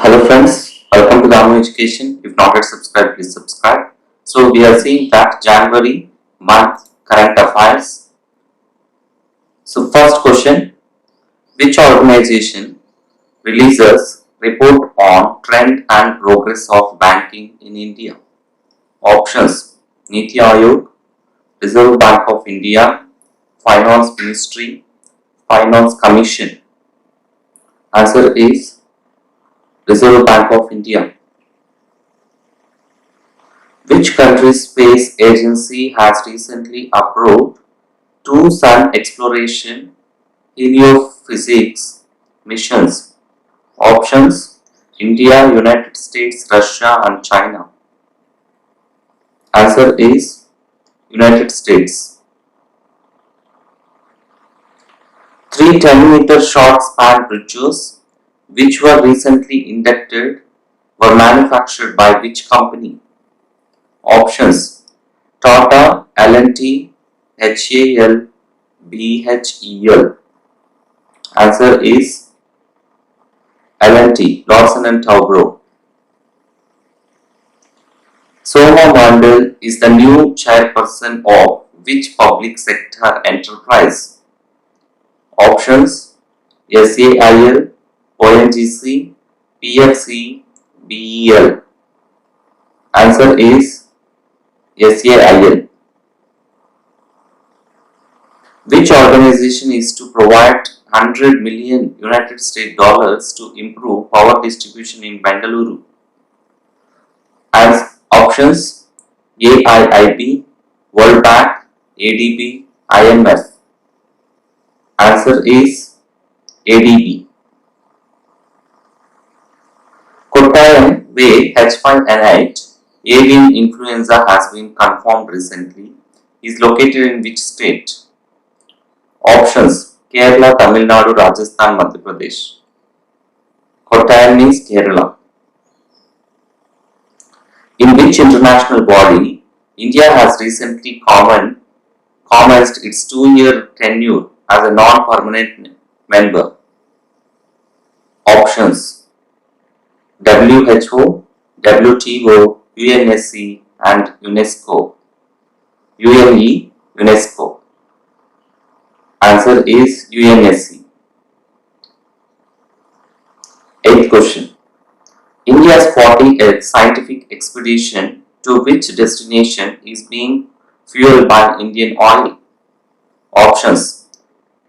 Hello friends, welcome to the Anu Education. If not yet subscribed, please subscribe. So we are seeing that January month current affairs. So first question, which organization releases report on trend and progress of banking in India? Options, Niti Aayog, Reserve Bank of India, Finance Ministry, Finance Commission. Answer is Reserve Bank of India. Which country's space agency has recently approved two Sun exploration heliophysics missions? Options, India, United States, Russia and China. Answer is United States. Three 10-meter short span bridges which were recently inducted were manufactured by which company? Options, Tata, L&T, HAL, BHEL. Answer is L&T, Larsen and Toubro. Soma Mandal is the new chairperson of which public sector enterprise? Options, SAIL, ONGC, PFC, BEL. Answer is SAIL. Which organization is to provide 100 million United States dollars to improve power distribution in Bengaluru? As options, AIIB, World Bank, ADB, IMF. Answer is ADB. Kottayam, where H5N8 avian influenza has been confirmed recently, is located in which state? Options, Kerala, Tamil Nadu, Rajasthan, Madhya Pradesh. Kottayam means Kerala. In which international body India has recently commenced its 2-year tenure as a non-permanent member? Options, WHO, WTO, UNSC and UNESCO. UNESCO. Answer is UNSC. Eighth question. India's 40th scientific expedition to which destination is being fueled by Indian oil? Options,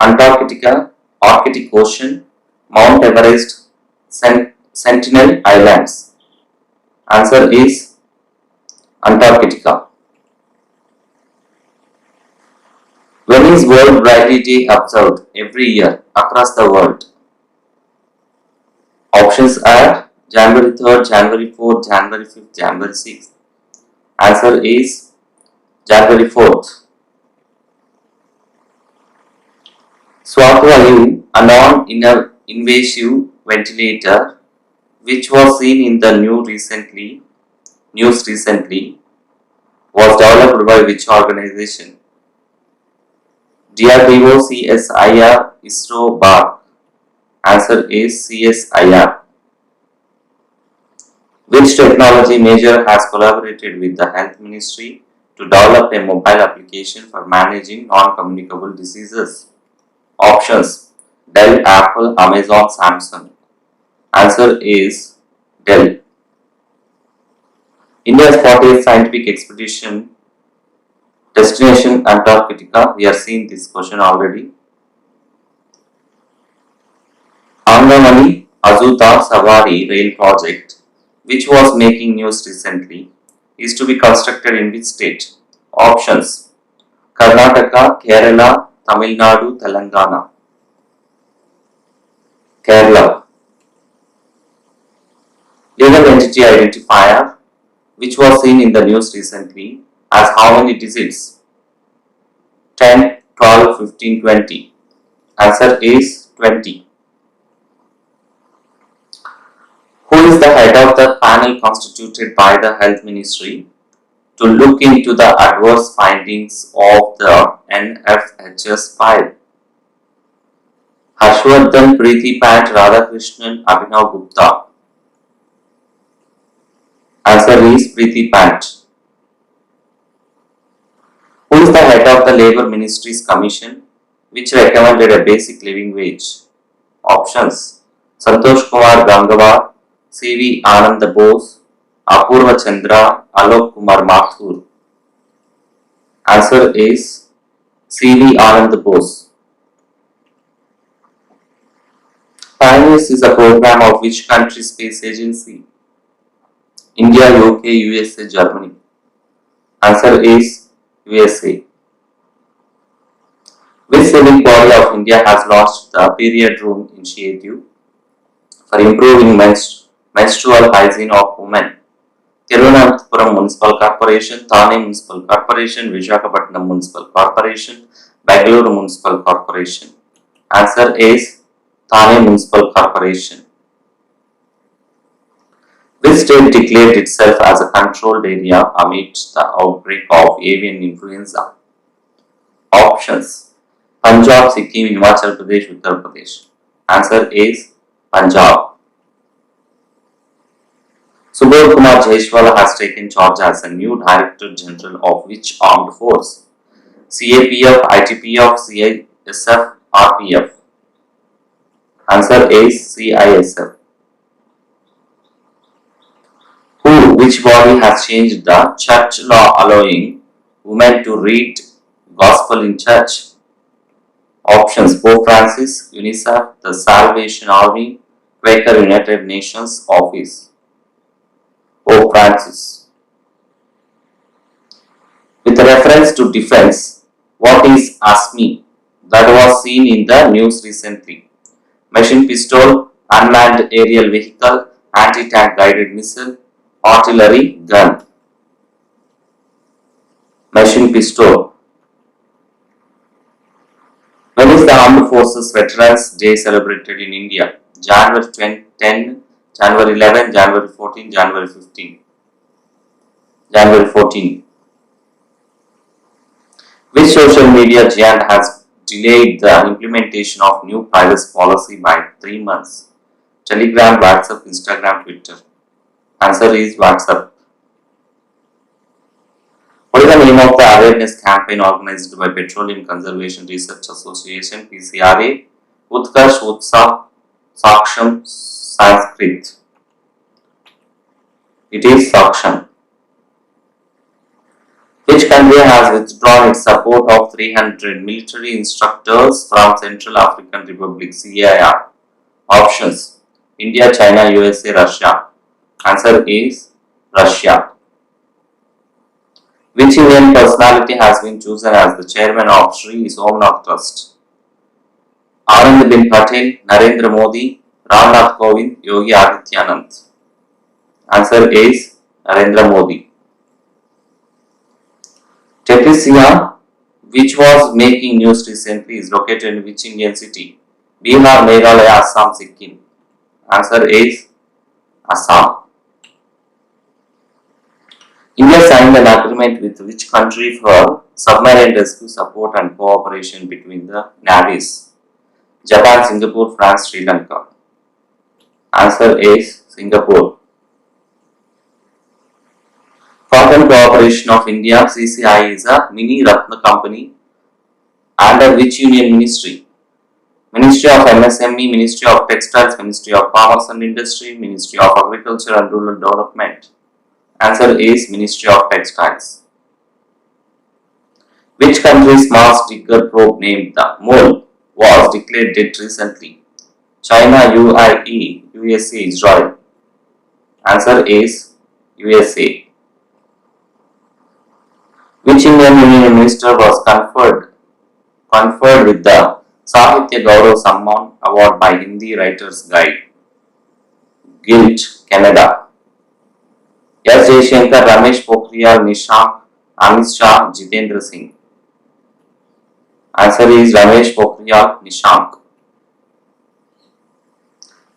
Antarctica, Arctic Ocean, Mount Everest, Sentinel Islands. Answer is Antarctica. When is World Braille Day observed every year across the world? Options are January 3rd, January 4th, January 5th, January 6th. Answer is January 4th. Swakvayu, a non-invasive ventilator which was seen in the news recently, was developed by which organization? DRDO, CSIR, ISRO, BARC. Answer is CSIR. Which technology major has collaborated with the Health Ministry to develop a mobile application for managing non-communicable diseases? Options, Dell, Apple, Amazon, Samsung. Answer is Dell. India's 40th scientific expedition destination Antarctica. We are seeing this question already. Angamani Azuta Savari rail project, which was making news recently, is to be constructed in which state? Options, Karnataka, Kerala, Tamil Nadu, Telangana. Kerala. Legal entity identifier, which was seen in the news recently, has how many digits? 10, 12, 15, 20. Answer is 20. Who is the head of the panel constituted by the Health Ministry to look into the adverse findings of the NFHS file? Harshvardhan, Preeti Pant, Radhakrishnan, Abhinav Gupta. is Preeti Pant. Who is the head of the Labour Ministry's Commission which recommended a basic living wage? Options: Santosh Kumar Gangawar, C.V. Anand Bose, Apurva Chandra, Alok Kumar Mathur. Answer is C.V. Anand Bose. Pioneers is a program of which country space agency? India, UK, USA, Germany. Answer is USA. Which civic body of India has launched the Period Room Initiative for improving menstrual hygiene of women? Tirunelveli Municipal Corporation, Thane Municipal Corporation, Visakhapatnam Municipal Corporation, Bangalore Municipal Corporation. Answer is Thane Municipal Corporation. Which state declared itself as a controlled area amid the outbreak of avian influenza? Options: Punjab, Sikkim, Himachal Pradesh, Uttar Pradesh. Answer is Punjab. Subodh Kumar Jaiswal has taken charge as the new Director General of which armed force? CAPF, ITPF, CISF, RPF. Answer is CISF. Which body has changed the church law allowing women to read gospel in church? Options: Pope Francis, UNICEF, the Salvation Army, Quaker United Nations Office. Pope Francis. With reference to defense, what is ASME that was seen in the news recently? Machine pistol, unmanned aerial vehicle, anti-tank guided missile, artillery gun. Machine pistol. When is the Armed Forces Veterans Day celebrated in India? January 10, January 11, January 14, January 15. January 14. Which social media giant has delayed the implementation of new privacy policy by 3 months? Telegram, WhatsApp, Instagram, Twitter. Answer is WhatsApp. What is the name of the awareness campaign organized by Petroleum Conservation Research Association (PCRA)? Utkarsh Utsav Saksham Sanskrit. It is Saksham. Which country has withdrawn its support of 300 military instructors from Central African Republic (CAR)? Options: India, China, USA, Russia. Answer is Russia. Which Indian personality has been chosen as the chairman of Sri Somnath Trust? Anand Patel, Narendra Modi, Ramnath Kovind, Yogi Adityanath. Answer is Narendra Modi. Teplisia, which was making news recently, is located in which Indian city? Bihar, Meghalaya, Assam, Sikkim. Answer is Assam. India signed an agreement with which country for submarine rescue support and cooperation between the navies? Japan, Singapore, France, Sri Lanka. Answer is Singapore. Cotton Cooperation of India (CCI) is a mini Ratna company under which union ministry? Ministry of MSME, Ministry of Textiles, Ministry of Commerce and Industry, Ministry of Agriculture and Rural Development. Answer is Ministry of Textiles. Which country's Mars digger probe named the Mole was declared dead recently? China, UAE, USA, Israel. Answer is USA. Which Indian Union Minister was conferred with the Sahitya Gaurav Samman Award by Hindi Writers Guild? Guild, Canada. S. Jaishankar, Ramesh Pokhriyal Nishank, Amit Shah, Jitendra Singh. Answer is Ramesh Pokhriyal Nishank.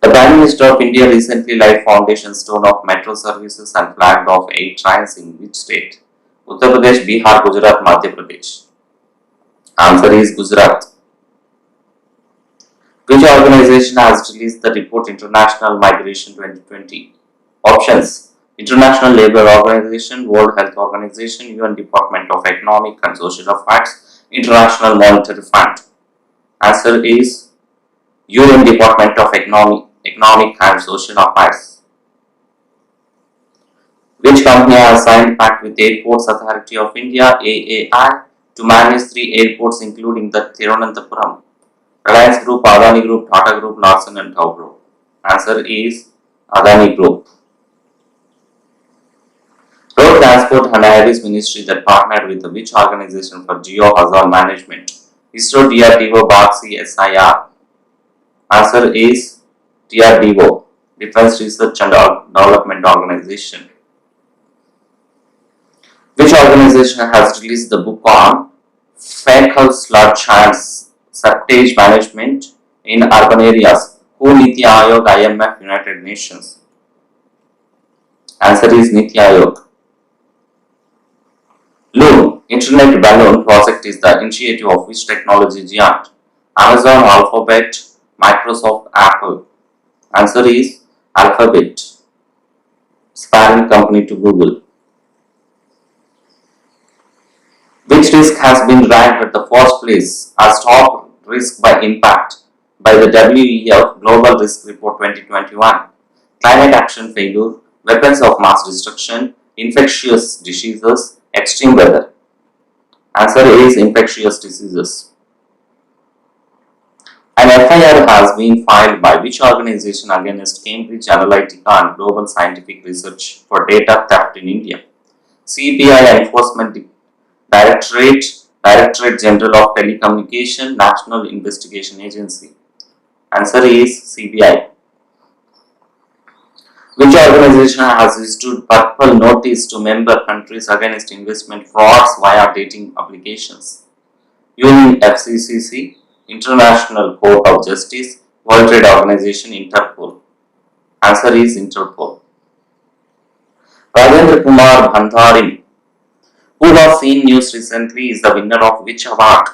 The Prime Minister of India recently laid foundation stone of metro services and flagged off 8 trains in which state? Uttar Pradesh, Bihar, Gujarat, Madhya Pradesh. Answer is Gujarat. Which organization has released the report International Migration 2020? Options: International Labour Organization, World Health Organization, UN Department of Economic and Social Affairs, International Monetary Fund. Answer is UN Department of Economic and Social Affairs. Which company has signed pact with Airports Authority of India (AAI) to manage 3 airports including the Thiruvananthapuram? Reliance Group, Adani Group, Tata Group, Larsen and Toubro. Answer is Adani Group. Road Transport and Highways Ministry that partnered with which organization for geohazard management? ISRO, DRDO, BARC, SIR. Answer is DRDO, Defense Research and Development Organization. Which organization has released the book on fecal sludge and septage management in urban areas? Who? Niti Aayog, IMF, United Nations. Answer is Niti Aayog. Loon, Internet Balloon project is the initiative of which technology giant? Amazon, Alphabet, Microsoft, Apple. Answer is Alphabet, parent company to Google. Which risk has been ranked at the first place as top risk by impact by the WEF Global Risk Report 2021? Climate action failure, weapons of mass destruction, infectious diseases, extreme weather. Answer is infectious diseases. An FIR has been filed by which organization against Cambridge Analytica and Global Scientific Research for data theft in India? CBI Enforcement Directorate, Directorate General of Telecommunication, National Investigation Agency. Answer is CBI. Which organization has issued purple notice to member countries against investment frauds via dating applications? UNFCCC, International Court of Justice, World Trade Organization, Interpol. Answer is Interpol. Rajendra Kumar Bhandari, who was seen news recently, is the winner of which award?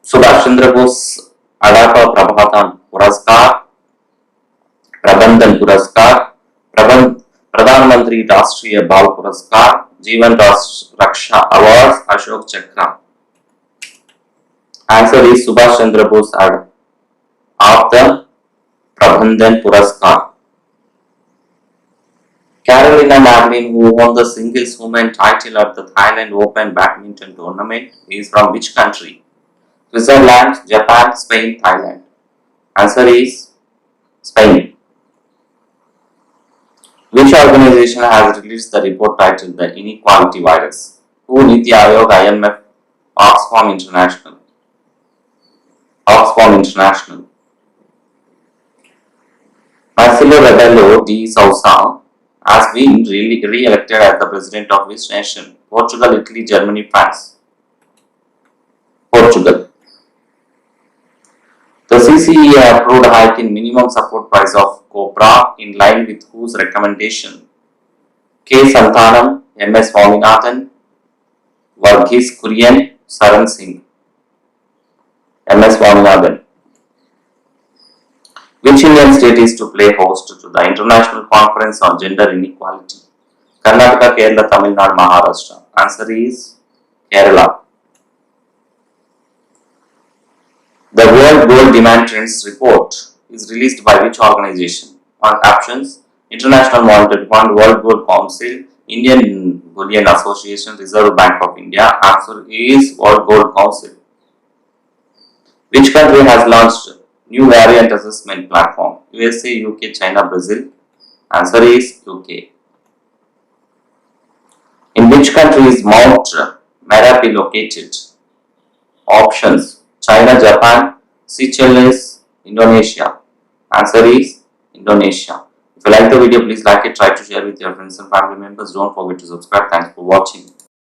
Subhash Chandra Bose Adapa Prabhatan Puraskar, Prabandhan Puraskar, Pradhan Mantri Rashtriya Bal Puraskar, Jeevan Raksha Awards, Ashok Chakra. Answer is Subhash Chandra Bose of the Prabandhan Puraskar. Carolina Marin, who won the singles women title at the Thailand Open badminton tournament, is from which country? Switzerland, Japan, Spain, Thailand. Answer is Spain. Which organization has released the report titled The Inequality Virus? Who? Niti Aayog, IMF, Oxfam International. Oxfam International. Marcelo Rebelo de Sousa has been re-elected as the president of which nation? Portugal, Italy, Germany, France. Portugal. The CCE approved a hike in minimum support price of copra in line with whose recommendation? K. Santhanam, MS Swaminathan, Varghese Kurian, Saran Singh. MS Swaminathan. Which Indian state is to play host to the International Conference on Gender Inequality? Karnataka, Kerala, Tamil Nadu, Maharashtra. Answer is Kerala. The World Gold Demand Trends Report is released by which organization? Options: International Monetary Fund, World Gold Council, Indian Bullion Association, Reserve Bank of India. Answer is World Gold Council. Which country has launched new variant assessment platform? USA, UK, China, Brazil. Answer is UK. In which country is Mount Merapi located? Options: China, Japan, Seychelles, Indonesia. Answer is Indonesia. If you like the video, please like it, try to share with your friends and family members. Don't forget to subscribe. Thanks for watching.